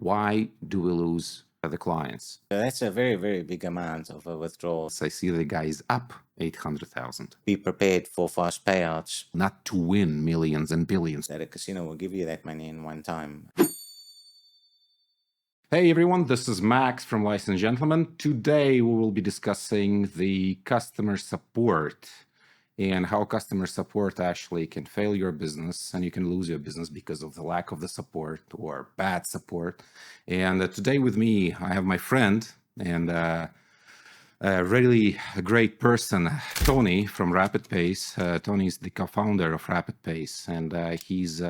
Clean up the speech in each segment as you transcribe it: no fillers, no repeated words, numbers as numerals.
Why do we lose the clients? So that's a very, very big amount of a withdrawal. So I see the guy is up 800,000. Be prepared for fast payouts. Not to win millions and billions. That a casino will give you that money in one time. Hey everyone, this is Max from Licensed Gentlemen. Today we will be discussing the customer support and how customer support actually can fail your business and you can lose your business because of the lack of the support or bad support. And today with me, I have my friend and a really great person, Tony from Rapid Pace. Tony is the co-founder of Rapid Pace, and he's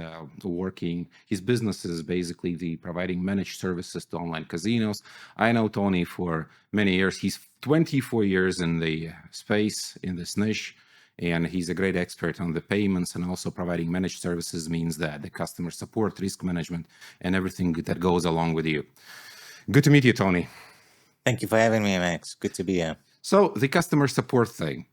working. His business is basically the providing managed services to online casinos. I know Tony for many years. He's 24 years in the space, in this niche, and he's a great expert on the payments and also providing managed services means that the customer support, risk management, and everything that goes along with you. Good to meet you, Tony. Thank you for having me, Max. Good to be here. So the customer support thing,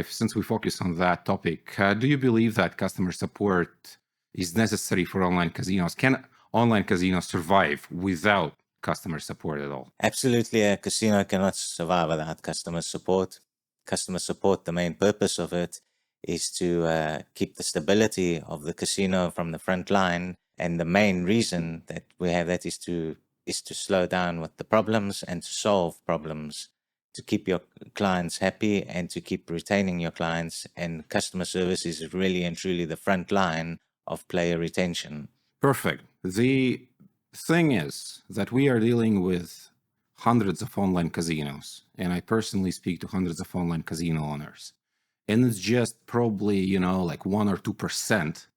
since we focus on that topic, do you believe that customer support is necessary for online casinos? Can online casinos survive without customer support at all? Absolutely, a casino cannot survive without customer support. Customer support, the main purpose of it is to keep the stability of the casino from the front line. And the main reason that we have that is to slow down with the problems and to solve problems, to keep your clients happy and to keep retaining your clients. And customer service is really and truly the front line of player retention. Perfect. The thing is that we are dealing with hundreds of online casinos, and I personally speak to hundreds of online casino owners. And it's just probably, like 1 or 2%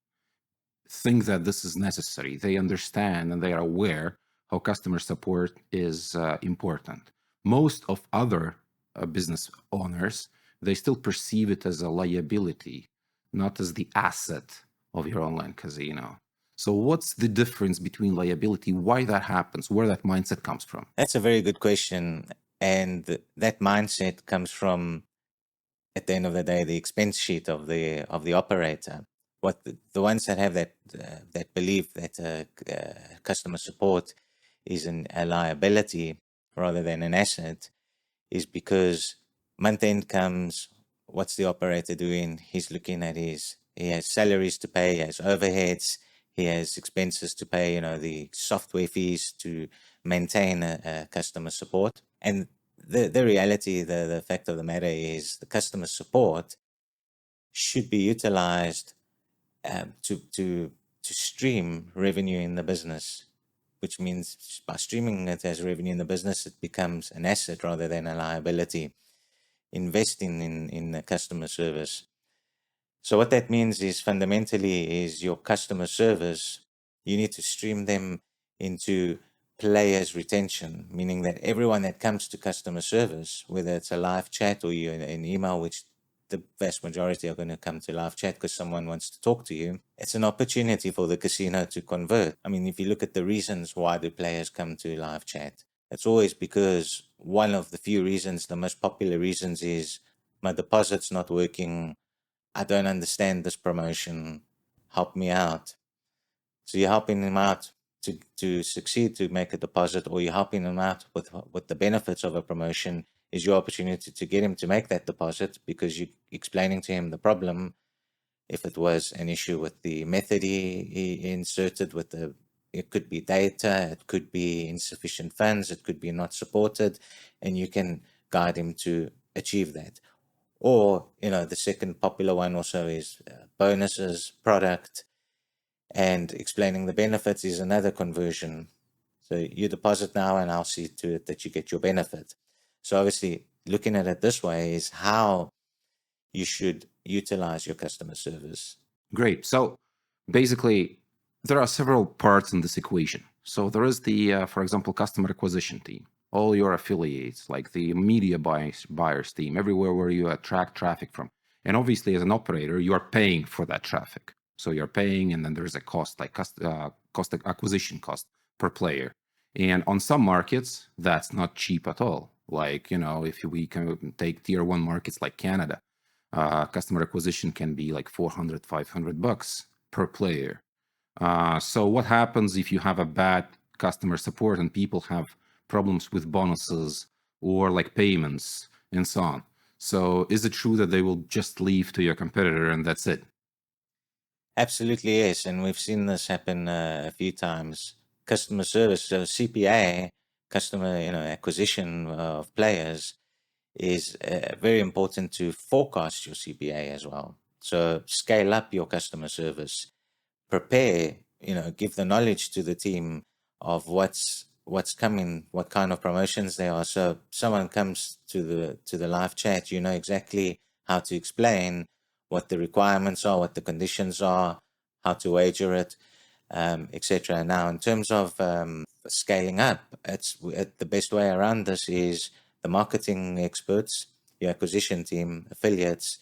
think that this is necessary. They understand and they are aware how customer support is important. Most of other business owners, they still perceive it as a liability, not as the asset of your online casino. So what's the difference between liability, why that happens, where that mindset comes from? That's a very good question. And that mindset comes from, at the end of the day, the expense sheet of the operator. What the ones that have that belief that customer support is a liability rather than an asset is because month end comes, what's the operator doing? He's looking at he has salaries to pay, he has overheads, he has expenses to pay, the software fees to maintain a customer support. And the reality, the fact of the matter is the customer support should be utilized to stream revenue in the business, which means by streaming it as revenue in the business, it becomes an asset rather than a liability. Investing in the customer service. So what that means is fundamentally is your customer service, you need to stream them into players retention, meaning that everyone that comes to customer service, whether it's a live chat or you an email, which the vast majority are going to come to live chat because someone wants to talk to you. It's an opportunity for the casino to convert. I mean, if you look at the reasons why the players come to live chat, it's always because one of the few reasons, the most popular reasons is my deposit's not working. I don't understand this promotion. Help me out. So you're helping them out to succeed, to make a deposit, or you're helping them out with the benefits of a promotion is your opportunity to get him to make that deposit because you're explaining to him the problem. If it was an issue with the method he inserted it could be data, it could be insufficient funds, it could be not supported, and you can guide him to achieve that. Or, the second popular one also is bonuses, product, and explaining the benefits is another conversion. So you deposit now and I'll see to it that you get your benefit. So obviously looking at it this way is how you should utilize your customer service. Great. So basically, there are several parts in this equation. So there is the, for example, customer acquisition team, all your affiliates, like the media buyers team, everywhere where you attract traffic from. And obviously, as an operator, you are paying for that traffic. So you're paying, and then there's a cost, like cost acquisition cost per player. And on some markets, that's not cheap at all. Like, if we can take tier 1 markets like Canada, customer acquisition can be like $400, $500 per player. So what happens if you have a bad customer support and people have problems with bonuses or like payments and so on. So is it true that they will just leave to your competitor and that's it? Absolutely, yes. And we've seen this happen a few times. Customer service, so CPA, customer acquisition of players, is very important to forecast your CPA as well. So scale up your customer service, prepare, give the knowledge to the team of what's coming, what kind of promotions there are. So someone comes to the live chat, you know exactly how to explain what the requirements are, what the conditions are, how to wager it, etc. Now, in terms of scaling up, the best way around this is the marketing experts, your acquisition team, affiliates.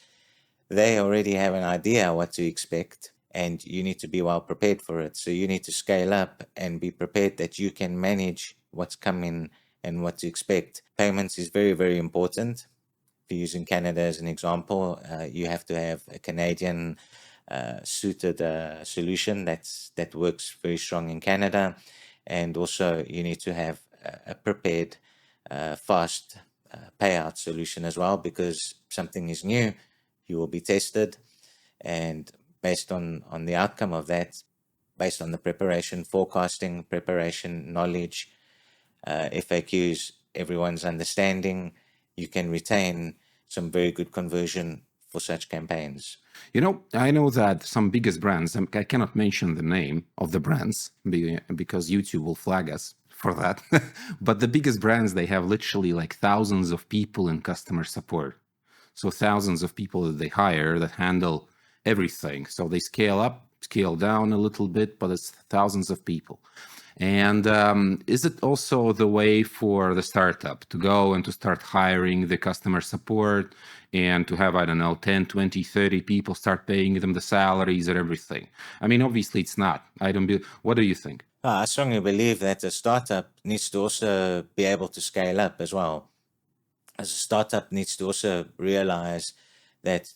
They already have an idea what to expect, and you need to be well prepared for it. So you need to scale up and be prepared that you can manage what's coming and what to expect. Payments is very, very important. If you're using Canada as an example, you have to have a Canadian suited solution that works very strong in Canada, and also you need to have a prepared, fast payout solution as well, because something is new, you will be tested, and based on the outcome of that, based on the preparation, forecasting, preparation, knowledge, FAQs, everyone's understanding, you can retain some very good conversion for such campaigns. I know that some biggest brands, I cannot mention the name of the brands because YouTube will flag us for that. But the biggest brands, they have literally like thousands of people in customer support. So thousands of people that they hire that handle everything. So they scale up, scale down a little bit, but it's thousands of people. And is it also the way for the startup to go and to start hiring the customer support and to have, I don't know, 10, 20, 30 people, start paying them the salaries and everything? I mean, obviously it's not. What do you think? I strongly believe that a startup needs to also be able to scale up as well. As a startup needs to also realize that,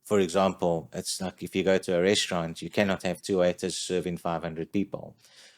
for example, it's like if you go to a restaurant, you cannot have two waiters serving 500 people.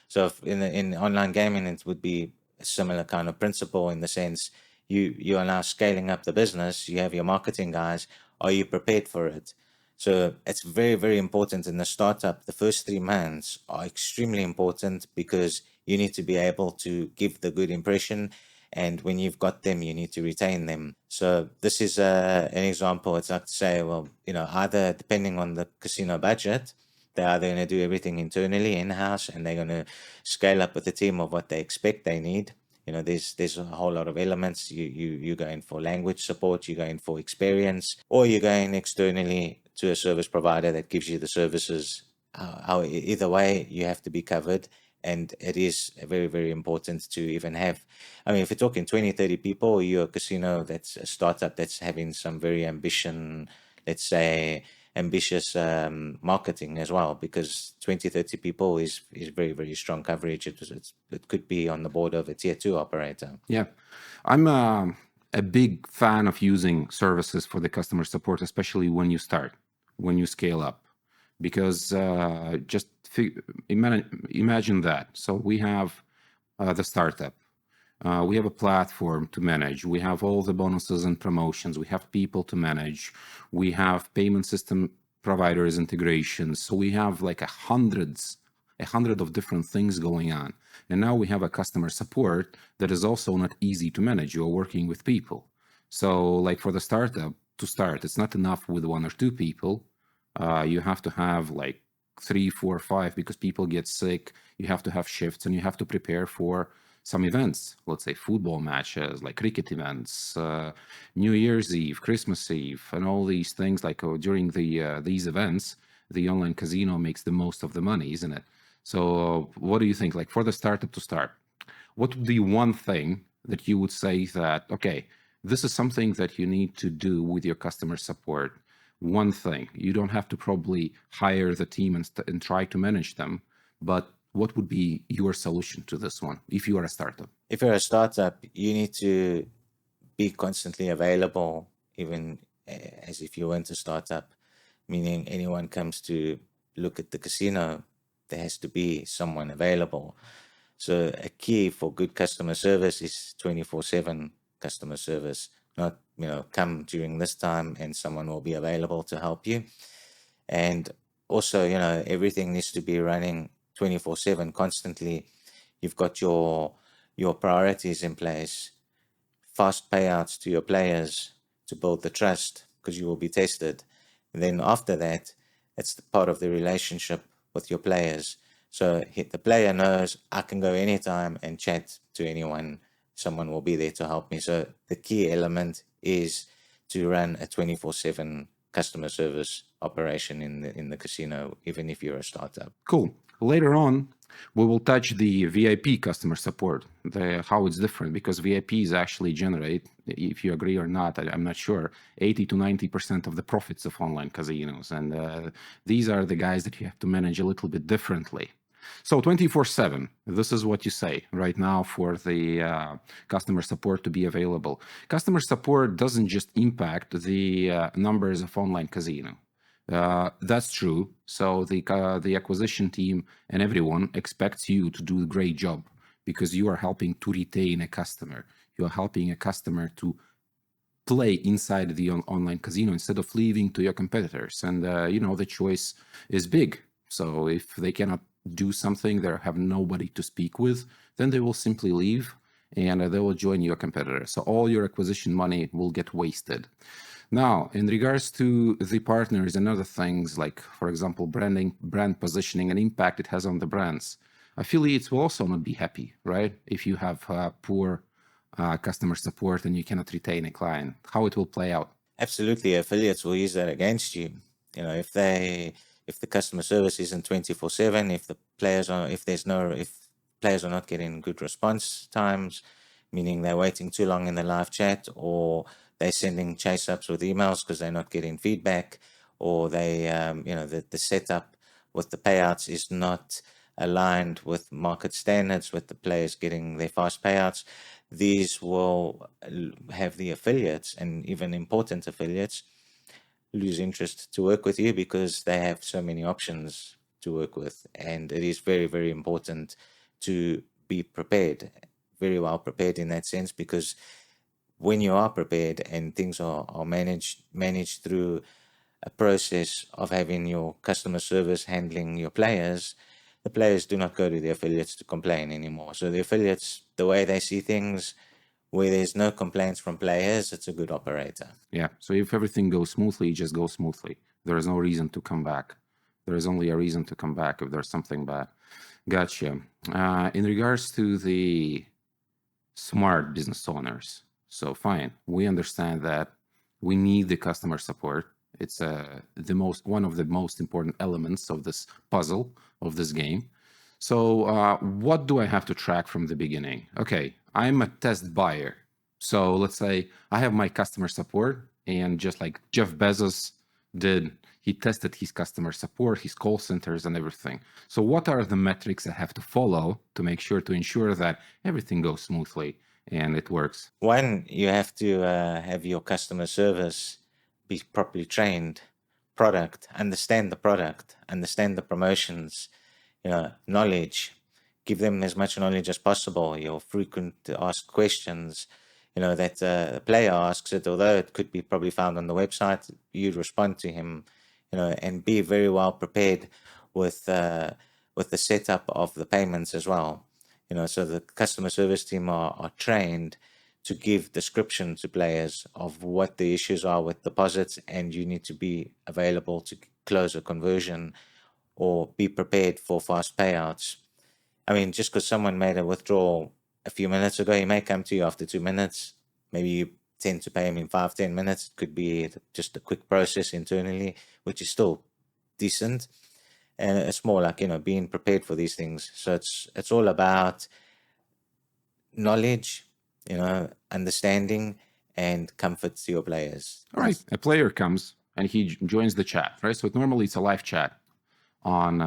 So in online gaming, it would be a similar kind of principle, in the sense you are now scaling up the business. You have your marketing guys. Are you prepared for it? So it's very, very important in the startup. The first 3 months are extremely important, because you need to be able to give the good impression. And when you've got them, you need to retain them. So this is an example. It's like to say, well, either depending on the casino budget, they're either going to do everything internally, in-house, and they're going to scale up with a team of what they expect they need. There's a whole lot of elements. You're going for language support, you're going for experience, or you're going externally to a service provider that gives you the services. Either way, you have to be covered. And it is very, very important to even have, if you're talking 20, 30 people, you're a casino that's a startup that's having some very ambitious marketing as well, because 20, 30 people is very, very strong coverage. It could be on the board of a tier 2 operator. Yeah, I'm a big fan of using services for the customer support, especially when you scale up, because just imagine that. So we have the startup. We have a platform to manage. We have all the bonuses and promotions. We have people to manage. We have payment system providers integrations. So we have like a hundred of different things going on. And now we have a customer support that is also not easy to manage. You're working with people. So like for the startup to start, it's not enough with 1 or 2 people. You have to have like 3, 4, 5, because people get sick. You have to have shifts and you have to prepare for some events, let's say football matches, like cricket events, New Year's Eve, Christmas Eve, and all these things. Like during these events, the online casino makes the most of the money, isn't it? So what do you think? Like for the startup to start, what would be one thing that you would say that, okay, this is something that you need to do with your customer support? One thing. You don't have to probably hire the team and try to manage them, but what would be your solution to this one if you are a startup? If you're a startup, you need to be constantly available, even as if you weren't a startup, meaning anyone comes to look at the casino, there has to be someone available. So a key for good customer service is 24/7 customer service, not, come during this time and someone will be available to help you. And also, everything needs to be running 24/7 constantly. You've got your priorities in place, fast payouts to your players to build the trust because you will be tested. And then after that, it's the part of the relationship with your players. So the player knows I can go anytime and chat to anyone. Someone will be there to help me. So the key element is to run a 24/7 customer service operation in the casino, even if you're a startup. Cool. Later on, we will touch the VIP customer support, how it's different, because VIPs actually generate, if you agree or not, I'm not sure, 80 to 90% of the profits of online casinos. And these are the guys that you have to manage a little bit differently. So 24/7, this is what you say right now for the customer support to be available. Customer support doesn't just impact the numbers of online casino. That's true. So the acquisition team and everyone expects you to do a great job because you are helping to retain a customer. You are helping a customer to play inside the online casino instead of leaving to your competitors. And the choice is big. So if they cannot do something, they have nobody to speak with, then they will simply leave and they will join your competitor. So all your acquisition money will get wasted. Now, in regards to the partners and other things like, for example, branding, brand positioning, and impact it has on the brands, affiliates will also not be happy, right? If you have poor customer support and you cannot retain a client, how it will play out. Absolutely, affiliates will use that against you. If the customer service isn't 24/7, if players are not getting good response times, meaning they're waiting too long in the live chat, or they're sending chase ups with emails because they're not getting feedback, or the setup with the payouts is not aligned with market standards, with the players getting their fast payouts, these will have the affiliates, and even important affiliates, lose interest to work with you because they have so many options to work with. And it is very, very important to be prepared, very well prepared in that sense, because when you are prepared and things are managed through a process of having your customer service handling your players, the players do not go to the affiliates to complain anymore. So the affiliates, the way they see things, where there's no complaints from players, it's a good operator. Yeah. So if everything goes smoothly, it just goes smoothly. There is no reason to come back. There is only a reason to come back if there's something bad. Gotcha. In regards to the smart business owners, so fine, we understand that we need the customer support. It's one of the most important elements of this puzzle of this game. So what do I have to track from the beginning? Okay, I'm a test buyer. So let's say I have my customer support, and just like Jeff Bezos did, he tested his customer support, his call centers, and everything. So what are the metrics I have to follow to make sure to ensure that everything goes smoothly and it works? One, you have to have your customer service be properly trained. Understand the product, understand the promotions, knowledge. Give them as much knowledge as possible. Your frequent asked questions, that the player asks it, although it could be probably found on the website, you respond to him, and be very well prepared with the setup of the payments as well. So the customer service team are trained to give description to players of what the issues are with deposits, and you need to be available to close a conversion or be prepared for fast payouts. I mean, just because someone made a withdrawal a few minutes ago, he may come to you after 2 minutes. Maybe you tend to pay him in 5-10 minutes. It could be just a quick process internally, which is still decent. And it's more like, being prepared for these things. So it's all about knowledge, understanding, and comfort to your players. All right, a player comes and he joins the chat, right? So normally it's a live chat on,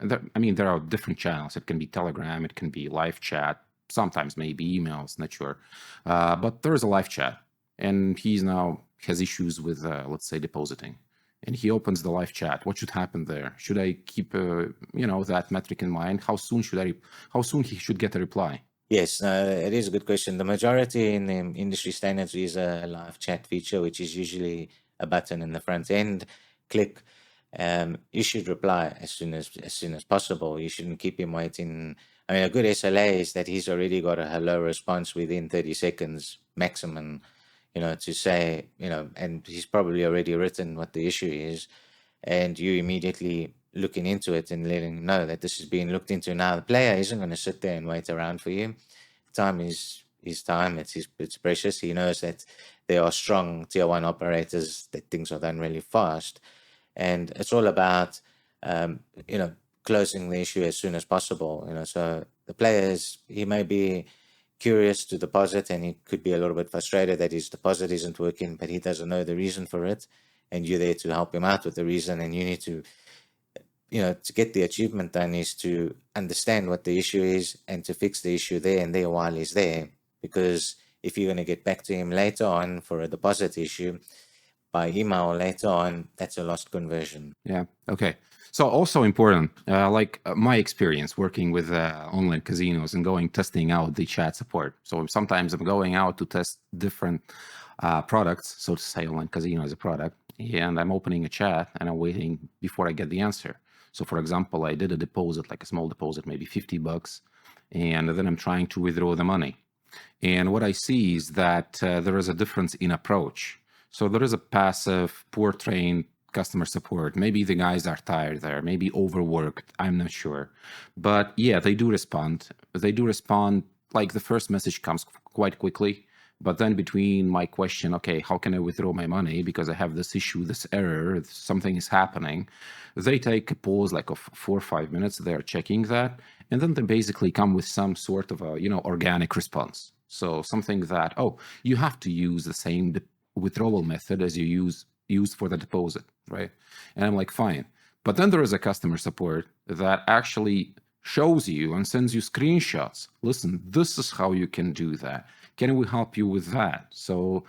there are different channels. It can be Telegram, it can be live chat, sometimes maybe emails, not sure. But there is a live chat, and he's now has issues with, let's say, depositing. and he opens the live chat, what should happen there? Should I keep, that metric in mind? How soon he should get a reply? Yes, it is a good question. The majority in the industry standards is a live chat feature, which is usually a button in the front end. Click. You should reply as soon as possible. You shouldn't keep him waiting. I mean, a good SLA is that he's already got a hello response within 30 seconds maximum, to say, and he's probably already written what the issue is, and you immediately looking into it and letting him know that this is being looked into. Now, the player isn't going to sit there and wait around for you. Time is time. It's precious. He knows that there are strong tier one operators, that things are done really fast. And it's all about, closing the issue as soon as possible. So the players, he may be curious to deposit, and he could be a little bit frustrated that his deposit isn't working, but he doesn't know the reason for it. And you're there to help him out with the reason, and you need to, to get the achievement done is to understand what the issue is and to fix the issue there and there while he's there. Because if you're going to get back to him later on for a deposit issue by email later on, that's a lost conversion. Yeah. Okay. So also important, my experience working with online casinos and testing out the chat support. So sometimes I'm going out to test different products, so to say, online casino as a product, and I'm opening a chat and I'm waiting before I get the answer. So for example, I did a deposit, like a small deposit, maybe $50, and then I'm trying to withdraw the money. And what I see is that there is a difference in approach. So there is a passive, poor trained customer support. Maybe the guys are tired there, maybe overworked, I'm not sure. But yeah, they do respond. Like the first message comes quite quickly. But then between my question, okay, how can I withdraw my money because I have this issue, this error, something is happening, they take a pause like of 4 or 5 minutes. They're checking that. And then they basically come with some sort of a, organic response. So something that, you have to use the same withdrawal method as you used for the deposit, right? And I'm like, fine. But then there is a customer support that actually shows you and sends you screenshots. Listen, this is how you can do that. Can we help you with that? So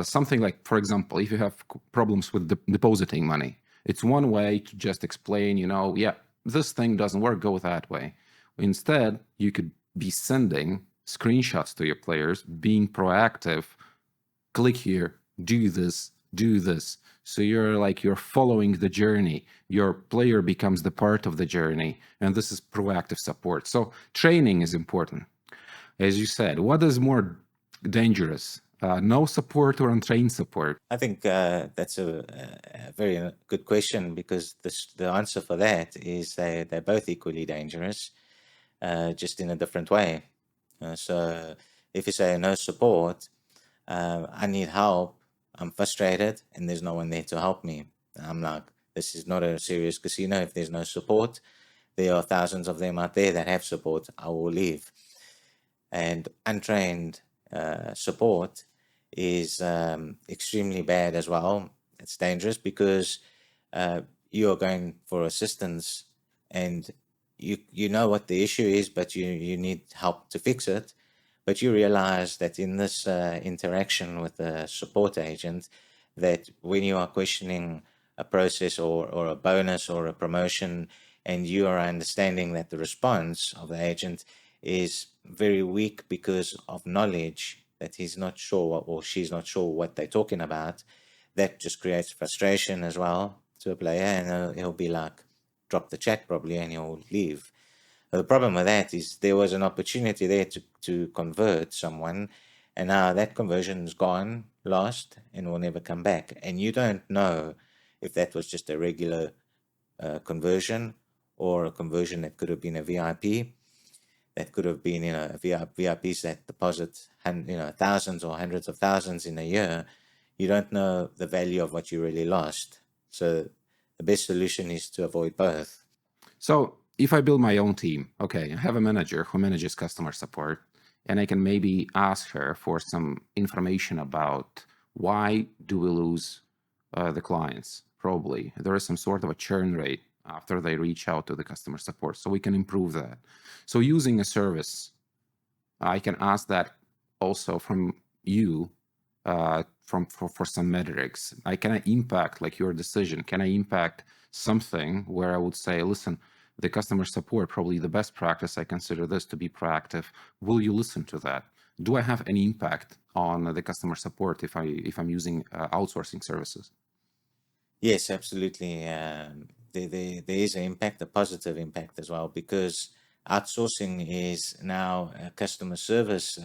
something like, for example, if you have problems with depositing money, it's one way to just explain, yeah, this thing doesn't work, go that way. Instead, you could be sending screenshots to your players, being proactive, click here, do this, do this. So you're following the journey. Your player becomes the part of the journey, and this is proactive support. So training is important. As you said, what is more dangerous, no support or untrained support? I think that's a very good question, because the answer for that is they're both equally dangerous, just in a different way. So if you say no support, I need help, I'm frustrated, and there's no one there to help me. I'm like, this is not a serious casino if there's no support. There are thousands of them out there that have support. I will leave. And untrained support is extremely bad as well. It's dangerous because you are going for assistance, and you know what the issue is, but you need help to fix it. But you realize that in this interaction with the support agent, that when you are questioning a process or a bonus or a promotion, and you are understanding that the response of the agent is very weak because of knowledge, that he's not sure or she's not sure what they're talking about, that just creates frustration as well to a player, and he'll be like, drop the chat probably, and he'll leave. The problem with that is there was an opportunity there to convert someone, and now that conversion is gone, lost, and will never come back. And you don't know if that was just a regular conversion, or a conversion that could have been a VIP, that could have been, VIPs that deposit, thousands or hundreds of thousands in a year. You don't know the value of what you really lost. So the best solution is to avoid both. So if I build my own team, okay, I have a manager who manages customer support, and I can maybe ask her for some information about why do we lose the clients. Probably there is some sort of a churn rate after they reach out to the customer support, so we can improve that. So using a service, I can ask that also from you, for some metrics. Can I impact like your decision? Can I impact something where I would say, listen, the customer support, probably the best practice, I consider this to be proactive. Will you listen to that? Do I have any impact on the customer support if I'm using outsourcing services? Yes, absolutely. There is an impact, a positive impact as well, because outsourcing is now a customer service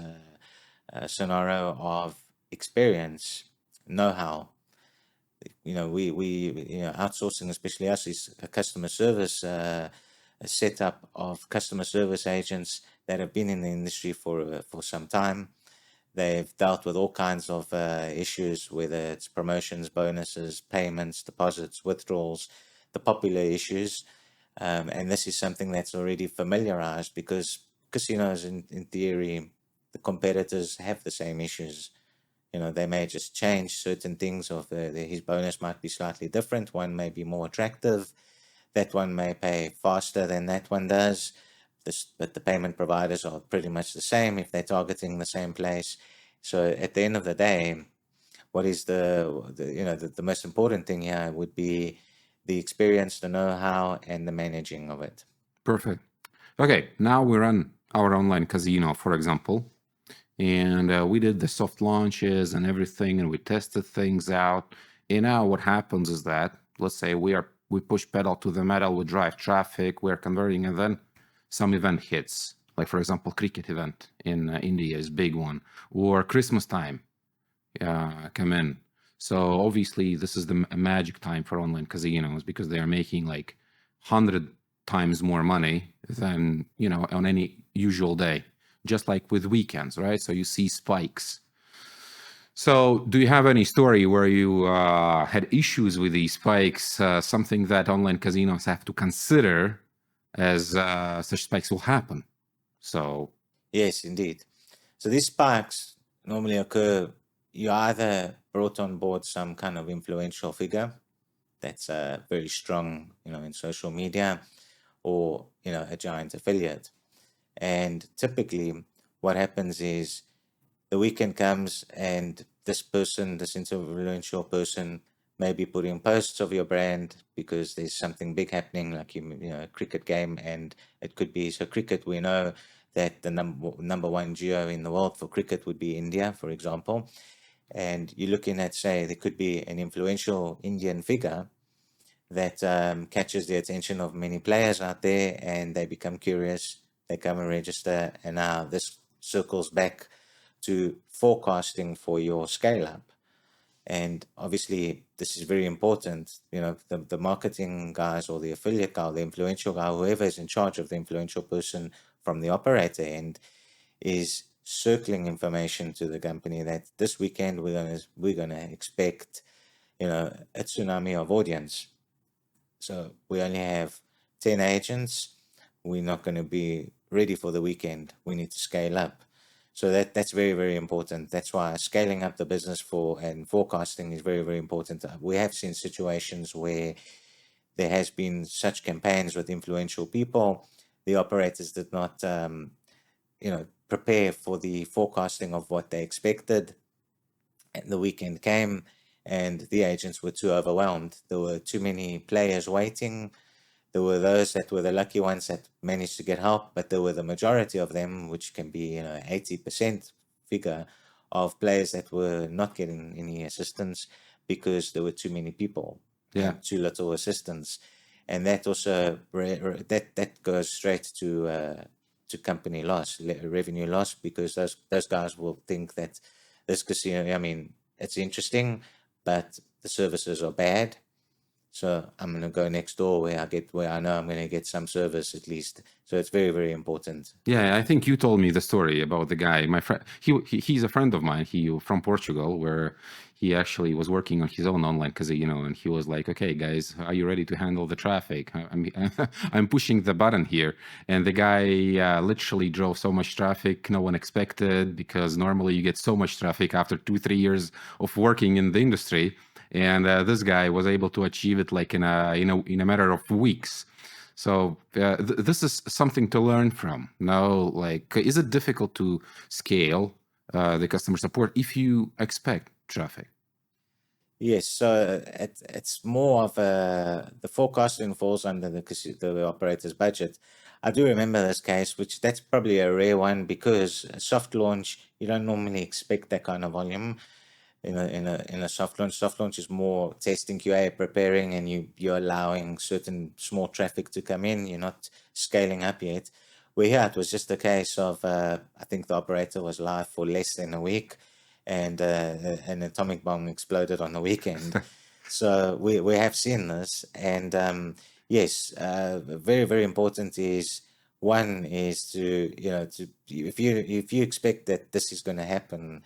scenario of experience, know-how. Outsourcing, especially us, is a customer service, a setup of customer service agents that have been in the industry for some time. They've dealt with all kinds of issues, whether it's promotions, bonuses, payments, deposits, withdrawals, the popular issues. And this is something that's already familiarized because casinos, in theory, the competitors have the same issues. They may just change certain things of his bonus might be slightly different. One may be more attractive. That one may pay faster than that one does. But the payment providers are pretty much the same if they're targeting the same place. So at the end of the day, what is the most important thing here would be the experience, the know-how, and the managing of it. Perfect. Okay, now we run our online casino, for example, and we did the soft launches and everything, and we tested things out. And now what happens is that, let's say we push pedal to the metal, we drive traffic, we're converting, and then some event hits. Like, for example, cricket event in India is big one, or Christmas time come in. So obviously this is the magic time for online casinos because they are making like 100 times more money than, on any usual day, just like with weekends, right? So you see spikes. So do you have any story where you had issues with these spikes, something that online casinos have to consider as such spikes will happen? So yes, indeed. So these spikes normally occur. You either brought on board some kind of influential figure that's very strong, in social media, or a giant affiliate. And typically, what happens is the weekend comes, and this influential person, may be putting posts of your brand because there's something big happening, like a cricket game, and it could be cricket. We know that the number one geo in the world for cricket would be India, for example. And you're looking at, say, there could be an influential Indian figure that catches the attention of many players out there, and they become curious, they come and register, and now this circles back to forecasting for your scale up. And obviously this is very important. The marketing guys, or the affiliate guy, or the influential guy, whoever is in charge of the influential person from the operator end, is circling information to the company that this weekend we're gonna expect a tsunami of audience. So we only have 10 agents. We're not going to be ready for the weekend. We need to scale up. So that's very, very important. That's why scaling up the business and forecasting is very, very important. We have seen situations where there has been such campaigns with influential people. The operators did not, prepare for the forecasting of what they expected. And the weekend came, and the agents were too overwhelmed. There were too many players waiting. There were those that were the lucky ones that managed to get help, but there were the majority of them, which can be 80% figure of players that were not getting any assistance because there were too many people and too little assistance. And that also that goes straight to company loss, revenue loss, because those guys will think that this casino, it's interesting, but the services are bad. So I'm going to go next door where I know I'm going to get some service at least. So it's very, very important. Yeah, I think you told me the story about the guy. My friend, he's a friend of mine. He from Portugal, where he actually was working on his own online casino, and he was like, "Okay, guys, are you ready to handle the traffic? I'm pushing the button here." And the guy literally drove so much traffic no one expected, because normally you get so much traffic after 2-3 years of working in the industry. And this guy was able to achieve it like in a matter of weeks. So this is something to learn from. Now, like, is it difficult to scale the customer support if you expect traffic? Yes, so it's more of the forecasting falls under the operator's budget. I do remember this case, which that's probably a rare one because a soft launch, you don't normally expect that kind of volume in a soft launch. Soft launch is more testing, QA, preparing, and you're allowing certain small traffic to come in. You're not scaling up yet. Where here it was just a case of I think the operator was live for less than a week, and an atomic bomb exploded on the weekend. So we have seen this, and yes, very very important is one is to if you expect that this is going to happen,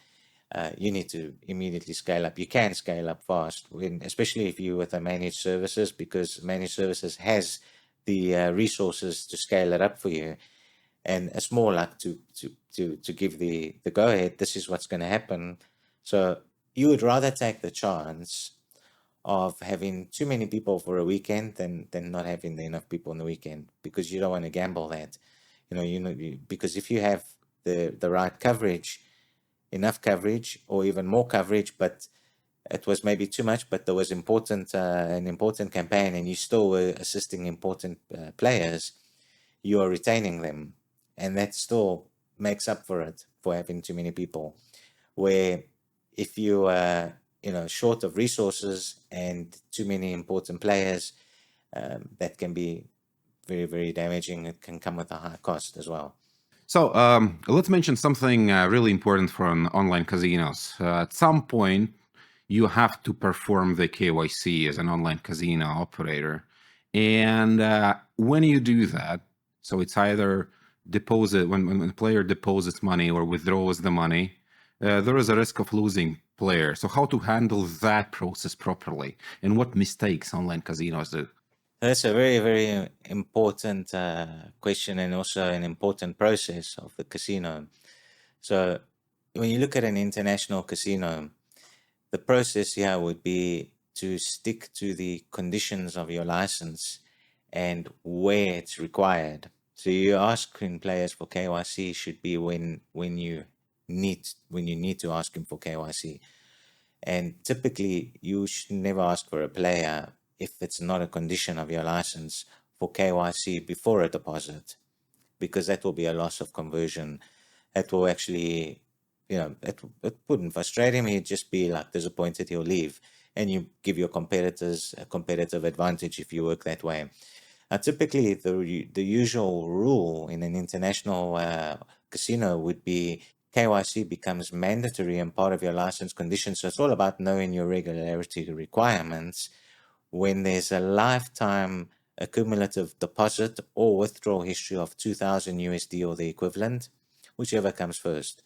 you need to immediately scale up. You can scale up fast, especially if you're with a managed services, because managed services has the resources to scale it up for you. And it's more like to give the go ahead. This is what's going to happen. So you would rather take the chance of having too many people for a weekend than not having enough people on the weekend, because you don't want to gamble that. Because if you have the right coverage, enough coverage or even more coverage, but it was maybe too much, but there was an important campaign and you still were assisting important players, you are retaining them. And that still makes up for it, for having too many people. Where if you are short of resources and too many important players, that can be very, very damaging. It can come with a high cost as well. So let's mention something really important for an online casinos. At some point, you have to perform the KYC as an online casino operator. And when you do that, so it's either deposit, when the player deposits money or withdraws the money, there is a risk of losing players. So how to handle that process properly, and what mistakes online casinos do? That's a very, very important question, and also an important process of the casino. So, when you look at an international casino, the process here would be to stick to the conditions of your license and where it's required. So, you asking players for KYC should be when you need to ask him for KYC. And typically, you should never ask for a player if it's not a condition of your license for KYC before a deposit, because that will be a loss of conversion. It will actually, it wouldn't frustrate him. He'd just be like disappointed. He'll leave, and you give your competitors a competitive advantage if you work that way. Typically, the usual rule in an international casino would be KYC becomes mandatory and part of your license conditions. So it's all about knowing your regularity requirements when there's a lifetime accumulative deposit or withdrawal history of 2000 USD or the equivalent, whichever comes first.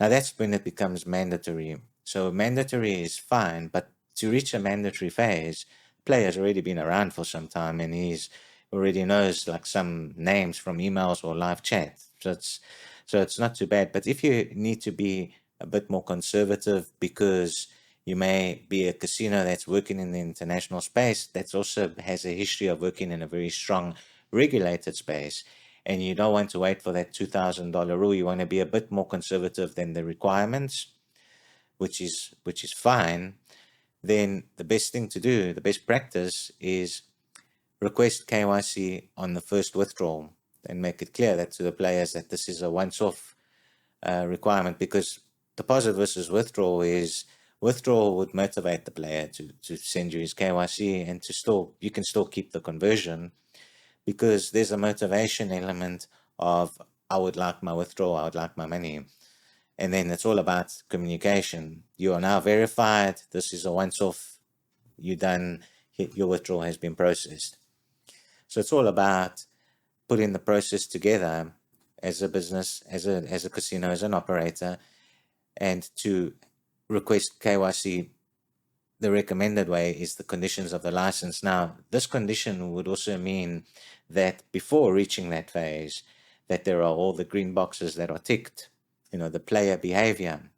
Now that's when it becomes mandatory. So mandatory is fine, but to reach a mandatory phase, player's already been around for some time and he's already knows like some names from emails or live chat. So it's not too bad. But if you need to be a bit more conservative because you may be a casino that's working in the international space that also has a history of working in a very strong regulated space, and you don't want to wait for that $2,000 rule. You want to be a bit more conservative than the requirements, which is fine. Then the best thing to do, the best practice, is request KYC on the first withdrawal and make it clear that to the players that this is a once-off requirement, because deposit versus withdrawal would motivate the player to send you his KYC and you can still keep the conversion, because there's a motivation element of I would like my withdrawal, I would like my money. And then it's all about communication. You are now verified. This is a once-off. You're done. Your withdrawal has been processed. So it's all about putting the process together as a business, as a casino, as an operator, and to request KYC. The recommended way is the conditions of the license. Now, this condition would also mean that before reaching that phase, that there are all the green boxes that are ticked. The player behavior,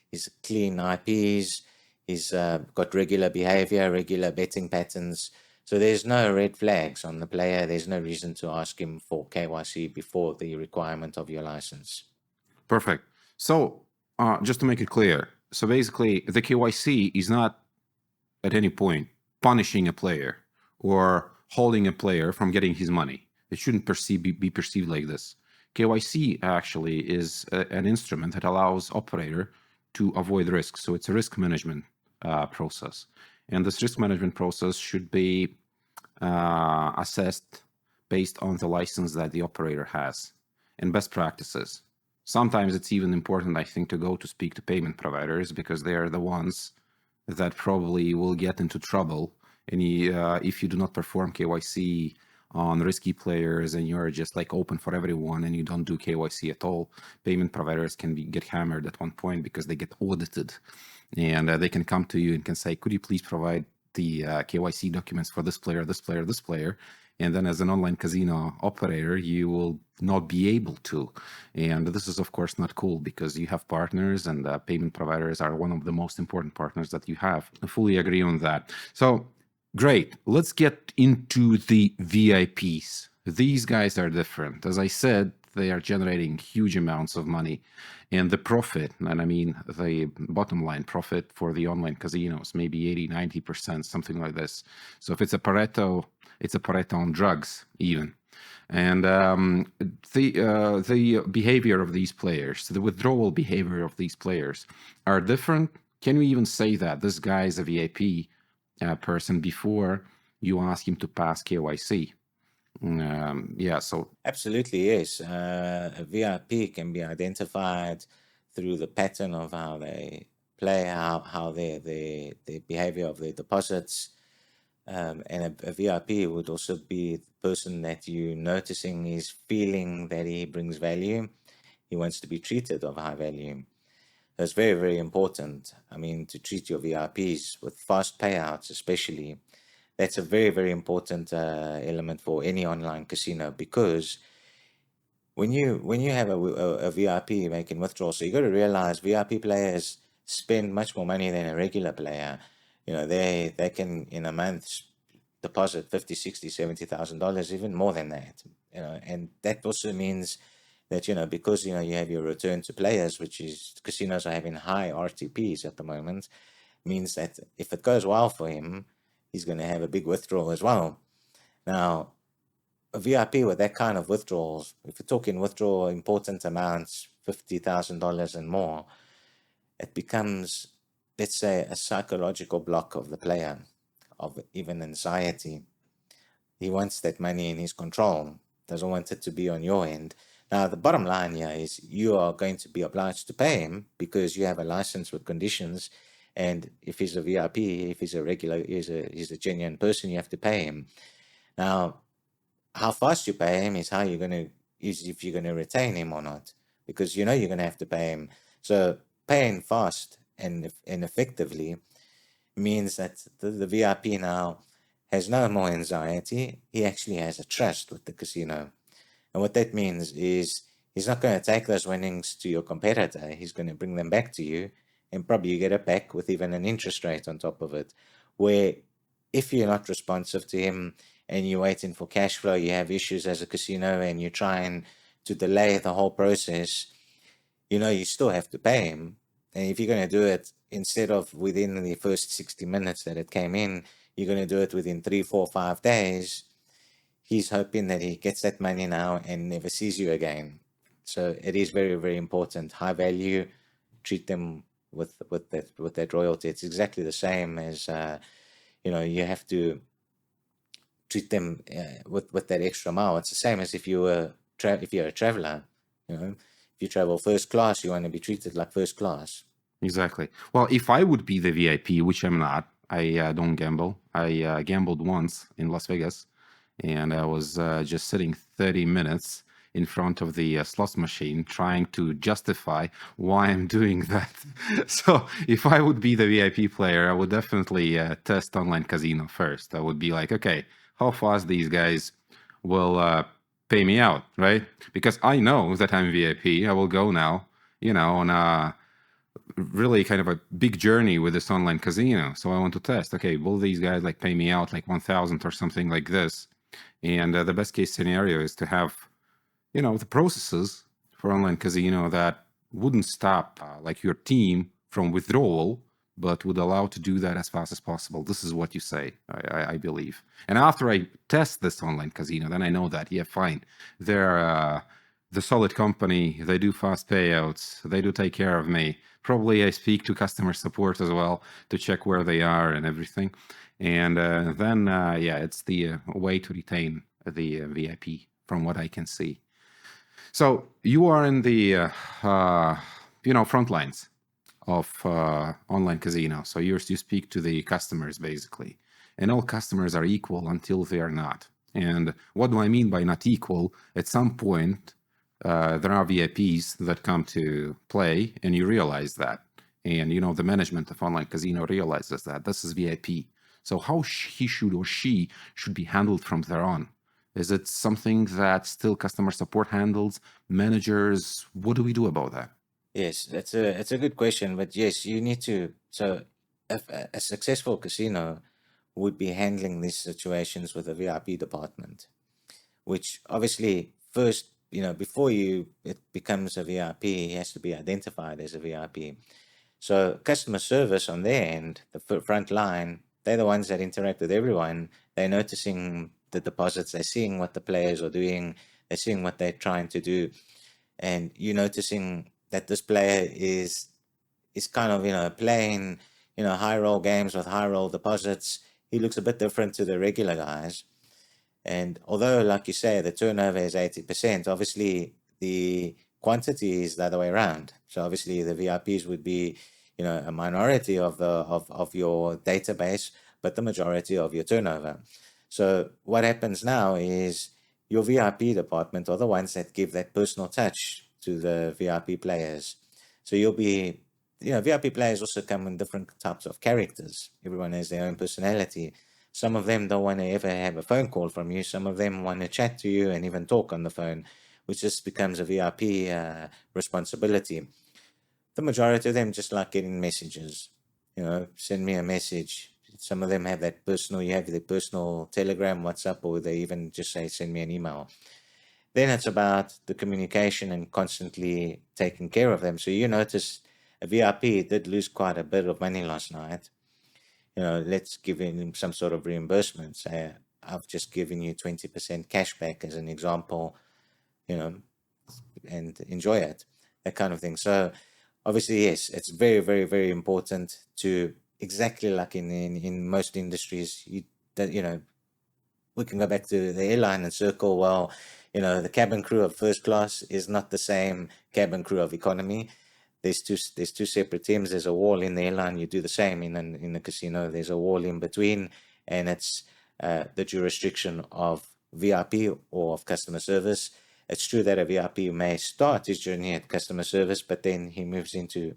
his clean IPs, he's got regular behavior, regular betting patterns. So there's no red flags on the player. There's no reason to ask him for KYC before the requirement of your license. Perfect. So just to make it clear, so basically the KYC is not at any point punishing a player or holding a player from getting his money. It shouldn't be perceived like this. KYC actually is an instrument that allows operator to avoid risk. So it's a risk management process. And this risk management process should be assessed based on the license that the operator has and best practices. Sometimes it's even important, I think, to go to speak to payment providers because they are the ones that probably will get into trouble. And if you do not perform KYC on risky players and you're just like open for everyone and you don't do KYC at all, payment providers can get hammered at one point because they get audited. And they can come to you and can say, could you please provide the KYC documents for this player, this player, this player? And then as an online casino operator, you will not be able to. And this is, of course, not cool because you have partners and payment providers are one of the most important partners that you have. I fully agree on that. So great. Let's get into the VIPs. These guys are different. As I said, they are generating huge amounts of money. And the profit, and I mean the bottom line profit for the online casinos, maybe 80, 90%, something like this. So if it's a Pareto, it's a Pareto on drugs even. And the behavior of these players, the withdrawal behavior of these players are different. Can we even say that this guy is a VIP person before you ask him to pass KYC? Yeah, so Absolutely, yes. A VIP can be identified through the pattern of how they play, how their behavior of their deposits. And a VIP would also be the person that you're noticing is feeling that he brings value. He wants to be treated of high value. That's very, very important. I mean, to treat your VIPs with fast payouts, especially, that's a very, very important element for any online casino because when you have a VIP making withdrawals, so you got to realize VIP players spend much more money than a regular player. You know, they can in a month deposit 50, 60, $70,000, even more than that. You know, and that also means that, you know, because, you know, you have your return to players, which is casinos are having high RTPs at the moment, means that if it goes well for him, he's going to have a big withdrawal as well. Now, a VIP with that kind of withdrawals, if you're talking withdrawal important amounts, $50,000 and more, it becomes, let's say, a psychological block of the player, of even anxiety. He wants that money in his control, doesn't want it to be on your end. Now, the bottom line here is you are going to be obliged to pay him because you have a license with conditions. And if he's a VIP, if he's a regular, he's a genuine person, you have to pay him. Now, how fast you pay him is how you're going to, is if you're going to retain him or not, because you know you're going to have to pay him. So paying fast and effectively means that the VIP now has no more anxiety. He actually has a trust with the casino. And what that means is he's not going to take those winnings to your competitor. He's going to bring them back to you, and probably you get it back with even an interest rate on top of it. Where if you're not responsive to him and you're waiting for cash flow, you have issues as a casino and you're trying to delay the whole process, you know, you still have to pay him. And if you're going to do it instead of within the first 60 minutes that it came in, you're going to do it within 3, 4, 5 days. He's hoping that he gets that money now and never sees you again. So it is very, very important. High value, treat them with that royalty. It's exactly the same as you know, you have to treat them with that extra mile. It's the same as if you were if you're a traveler. You know, if you travel first class, you want to be treated like first class. exactly. Well, if I would be the VIP, which I'm not, I don't gamble. I gambled once in Las Vegas, and I was just sitting 30 minutes in front of the slot machine trying to justify why I'm doing that. So if I would be the VIP player, I would definitely test online casino first. I would be like, okay, how fast these guys will pay me out, right? Because I know that I'm VIP. I will go now, you know, on a really kind of a big journey with this online casino. So I want to test, okay, will these guys like pay me out like 1,000 or something like this? And the best case scenario is to have, you know, the processes for online casino that wouldn't stop like your team from withdrawal, but would allow to do that as fast as possible. This is what you say, I believe. And after I test this online casino, then I know that, yeah, fine. They're the solid company. They do fast payouts. They do take care of me. Probably I speak to customer support as well to check where they are and everything. And then, yeah, it's the way to retain the VIP from what I can see. So you are in the, front lines of online casino. So you speak to the customers basically, and all customers are equal until they are not. And what do I mean by not equal? At some point, there are VIPs that come to play, and you realize that. And the management of online casino realizes that this is VIP. So how he should or she should be handled from there on? Is it something that still customer support handles? Managers? What do we do about that? Yes, that's a good question, but yes, you need to. So, if a successful casino would be handling these situations with a VIP department, which obviously first, before it becomes a VIP, he has to be identified as a VIP. So customer service on their end, the front line, they're the ones that interact with everyone. They're noticing the deposits, they're seeing what the players are doing, they're seeing what they're trying to do, and you're noticing that this player is kind of playing high roll games with high roll deposits. He looks a bit different to the regular guys. And although, like you say, the turnover is 80%, obviously the quantity is the other way around. So obviously the VIPs would be, a minority of your database, but the majority of your turnover. So what happens now is your VIP department are the ones that give that personal touch to the VIP players. So you'll be, VIP players also come in different types of characters. Everyone has their own personality. Some of them don't want to ever have a phone call from you. Some of them want to chat to you and even talk on the phone, which just becomes a VIP responsibility. The majority of them just like getting messages. Send me a message. Some of them have that personal, you have their personal Telegram, WhatsApp, or they even just say, send me an email. Then it's about the communication and constantly taking care of them. So you notice a VIP did lose quite a bit of money last night. Let's give him some sort of reimbursement. Say, I've just given you 20% cash back as an example, and enjoy it, that kind of thing. So obviously, yes, it's very, very, very important to, exactly like in most industries, we can go back to the airline and circle, well, the cabin crew of first class is not the same cabin crew of economy. There's two separate teams. There's a wall in the airline. You do the same in the casino. There's a wall in between, and it's the jurisdiction of VIP or of customer service. It's true that a VIP may start his journey at customer service, but then he moves into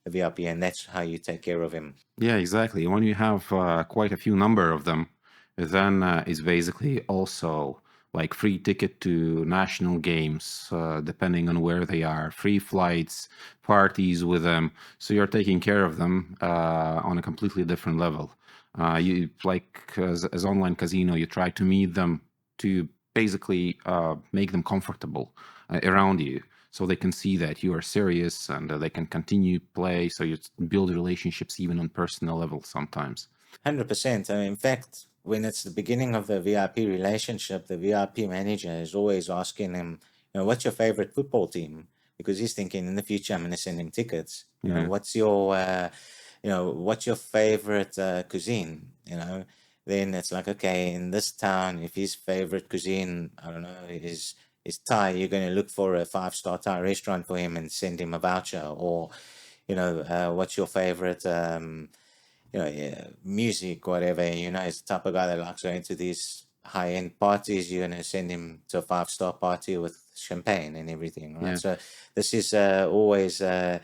a VIP, and that's how you take care of him. Yeah, exactly. When you have quite a few number of them, then it's basically also like free ticket to national games, depending on where they are, free flights, parties with them. So you're taking care of them on a completely different level. You like as online casino, you try to meet them to basically make them comfortable around you, so they can see that you are serious and they can continue play. So you build relationships even on personal level sometimes. 100%. In fact, when it's the beginning of the VIP relationship, the VIP manager is always asking him, what's your favorite football team? Because he's thinking in the future, I'm going to send him tickets. Yeah. What's your favorite cuisine? Then it's like, okay, in this town, if his favorite cuisine, I don't know, is Thai, you're going to look for a 5-star Thai restaurant for him and send him a voucher. Or, what's your favorite, music, whatever, he's the type of guy that likes going to these high-end parties. You're going to send him to a 5-star party with champagne and everything, right? Yeah. So this is always, there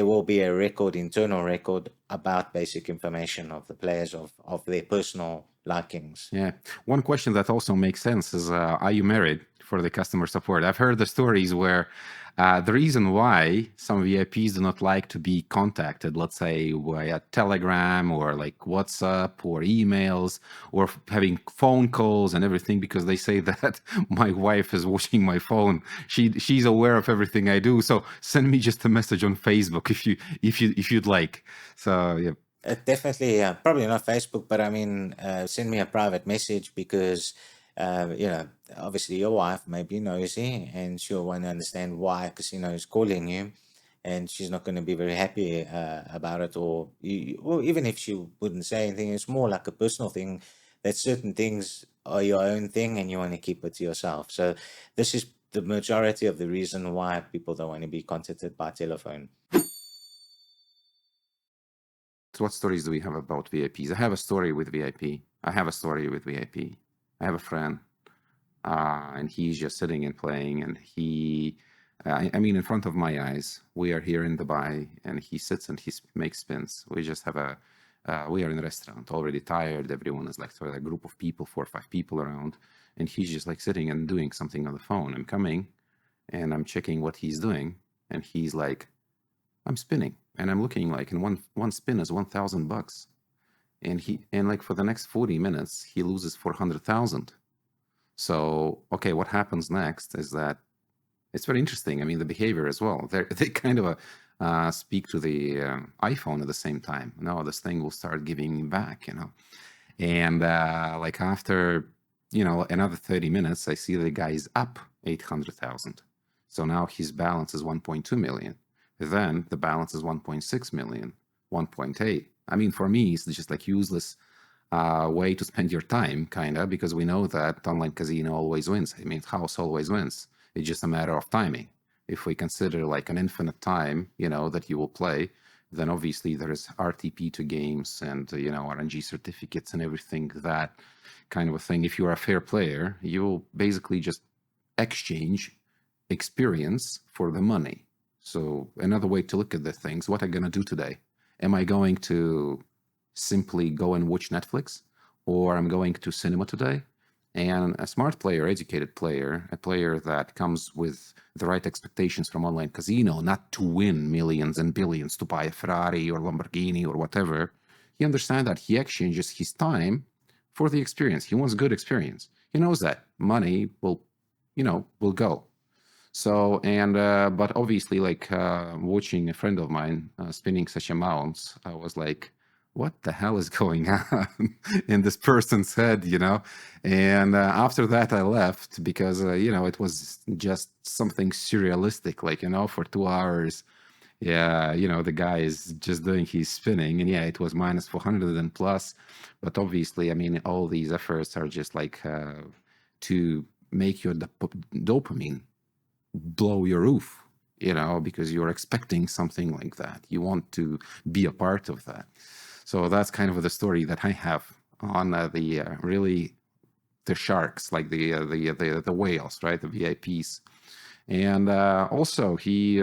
will be a internal record about basic information of the players, of their personal likings. Yeah. One question that also makes sense is, are you married for the customer support? I've heard the stories where the reason why some VIPs do not like to be contacted, let's say via Telegram or like WhatsApp or emails or having phone calls and everything, because they say that my wife is watching my phone. She's aware of everything I do. So send me just a message on Facebook if you'd like. So yeah. Definitely, probably not Facebook, but I mean, send me a private message because, obviously your wife may be nosy and she'll want to understand why a casino is calling you, and she's not going to be very happy about it. Or even if she wouldn't say anything, it's more like a personal thing. That certain things are your own thing and you want to keep it to yourself. So this is the majority of the reason why people don't want to be contacted by telephone. So what stories do we have about VIPs? I have a story with VIP. I have a story with VIP. I have a friend, and he's just sitting and playing, and I mean, in front of my eyes, we are here in Dubai, and he sits and he makes spins. We just have we are in a restaurant, already tired. Everyone is like, sort of a group of people, 4 or 5 people around, and he's just like sitting and doing something on the phone. I'm coming, and I'm checking what he's doing, and he's like, I'm spinning, and I'm looking like, and one spin is $1,000, and like for the next 40 minutes he loses 400,000. So okay, what happens next is that it's very interesting. I mean, the behavior as well. They kind of speak to the iPhone at the same time. No, this thing will start giving back, and like after another 30 minutes, I see the guy's up 800,000. So now his balance is 1.2 million. Then the balance is 1.6 million, 1.8. I mean, for me, it's just like useless way to spend your time, kind of, because we know that online casino always wins. I mean, house always wins. It's just a matter of timing. If we consider like an infinite time, that you will play, then obviously there is RTP to games and, RNG certificates and everything, that kind of a thing. If you're a fair player, you'll basically just exchange experience for the money. So another way to look at the things, what am I going to do today? Am I going to simply go and watch Netflix, or I'm going to cinema today? And a smart player, educated player, a player that comes with the right expectations from online casino, not to win millions and billions, to buy a Ferrari or Lamborghini or whatever, he understands that he exchanges his time for the experience. He wants good experience. He knows that money will go. So, and but obviously, like watching a friend of mine spinning such amounts, I was like, what the hell is going on in this person's head, And after that, I left because, it was just something surrealistic, like, for 2 hours. Yeah, the guy is just doing his spinning, and yeah, it was minus 400 and plus. But obviously, I mean, all these efforts are just like to make your dopamine blow your roof, because you're expecting something like that. You want to be a part of that. So that's kind of the story that I have on really the sharks, like the whales, right? The VIPs. And also he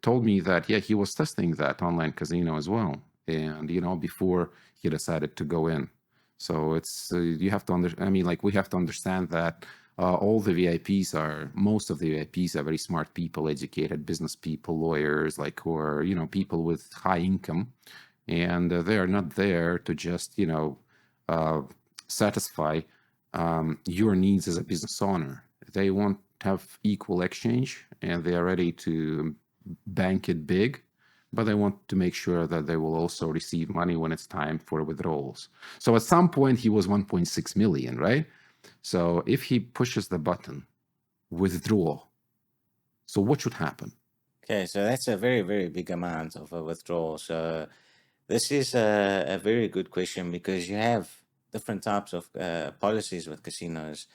told me that, yeah, he was testing that online casino as well. And, before he decided to go in. So it's, you have to I mean, like, we have to understand that most of the VIPs are very smart people, educated business people, lawyers, like, or, people with high income. And they are not there to just, satisfy your needs as a business owner. They want to have equal exchange, and they are ready to bank it big, but they want to make sure that they will also receive money when it's time for withdrawals. So at some point he was 1.6 million, right? So if he pushes the button, withdraw, so what should happen? Okay, so that's a very, very big amount of a withdrawal. So this is a very good question because you have different types of policies with casinos,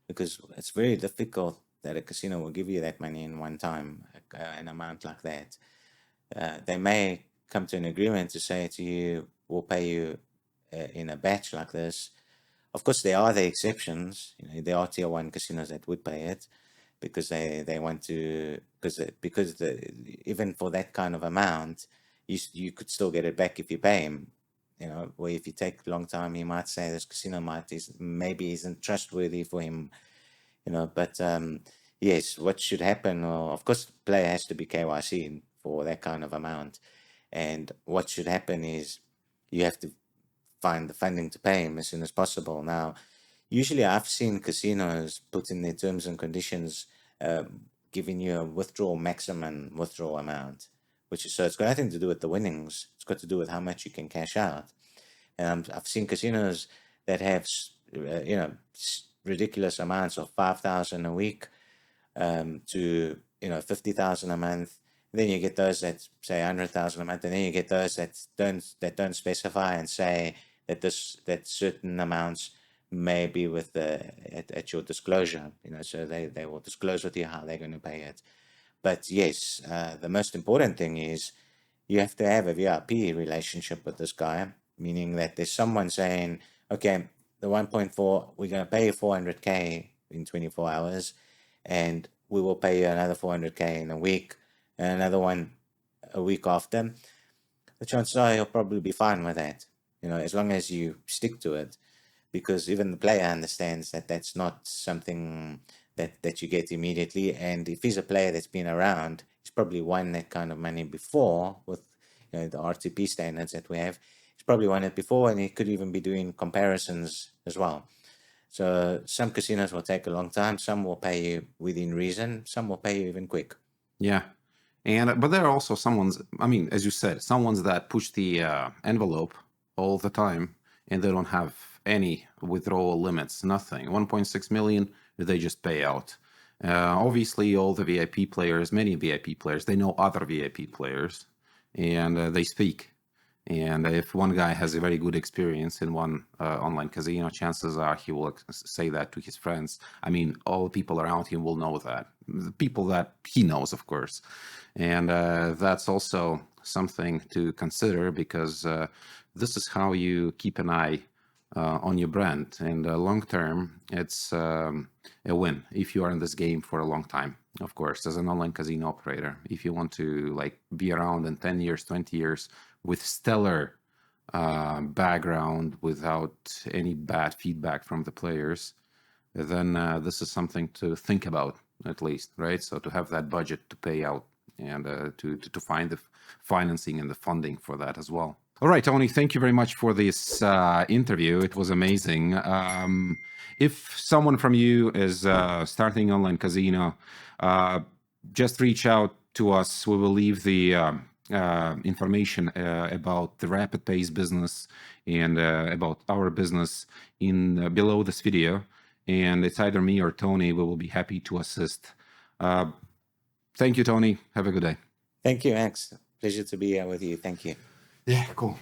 because it's very difficult that a casino will give you that money in one time, an amount like that. They may come to an agreement to say to you, we'll pay you in a batch like this. Of course, there are the exceptions. There are tier one casinos that would pay it because they want to, even for that kind of amount, you could still get it back if you pay him. where if you take a long time, he might say this casino maybe isn't trustworthy for him, but yes, what should happen? Well, of course, the player has to be KYC for that kind of amount. And what should happen is you have to find the funding to pay him as soon as possible. Now, usually I've seen casinos put in their terms and conditions giving you a maximum withdrawal amount, so it's got nothing to do with the winnings. It's got to do with how much you can cash out. And I've seen casinos that have, ridiculous amounts of 5,000 a week to 50,000 a month. Then you get those that say 100,000 a month, and then you get those that don't specify and say that certain amounts may be at your disclosure. So they will disclose with you how they're going to pay it. But yes, the most important thing is you have to have a VIP relationship with this guy, meaning that there's someone saying, okay, the 1.4, we're going to pay you 400K in 24 hours, and we will pay you another 400K in a week, and another one a week after. The chances are he'll probably be fine with that, as long as you stick to it, because even the player understands that that's not something that you get immediately. And if he's a player that's been around, he's probably won that kind of money before with the RTP standards that we have. He's probably won it before, and he could even be doing comparisons as well. So some casinos will take a long time. Some will pay you within reason. Some will pay you even quick. Yeah. But there are also as you said, someones that push the envelope all the time, and they don't have any withdrawal limits, nothing. 1.6 million, they just pay out. Obviously, all the VIP players, many VIP players, they know other VIP players, and they speak. And if one guy has a very good experience in one online casino, chances are he will say that to his friends. All the people around him will know that. The people that he knows, of course. And that's also something to consider, because this is how you keep an eye on your brand. And long term, it's a win if you are in this game for a long time. Of course, as an online casino operator, if you want to be around in 10 years, 20 years with stellar background, without any bad feedback from the players, then this is something to think about, at least, right? So to have that budget to pay out, and to find the financing and the funding for that as well. All right, Tony, thank you very much for this interview. It was amazing. If someone from you is starting online casino, just reach out to us. We will leave the information about the Rapid Pace business and about our business in below this video. And it's either me or Tony. We will be happy to assist. Thank you, Tony. Have a good day. Thank you, Max. Pleasure to be here with you. Thank you. Yeah, cool.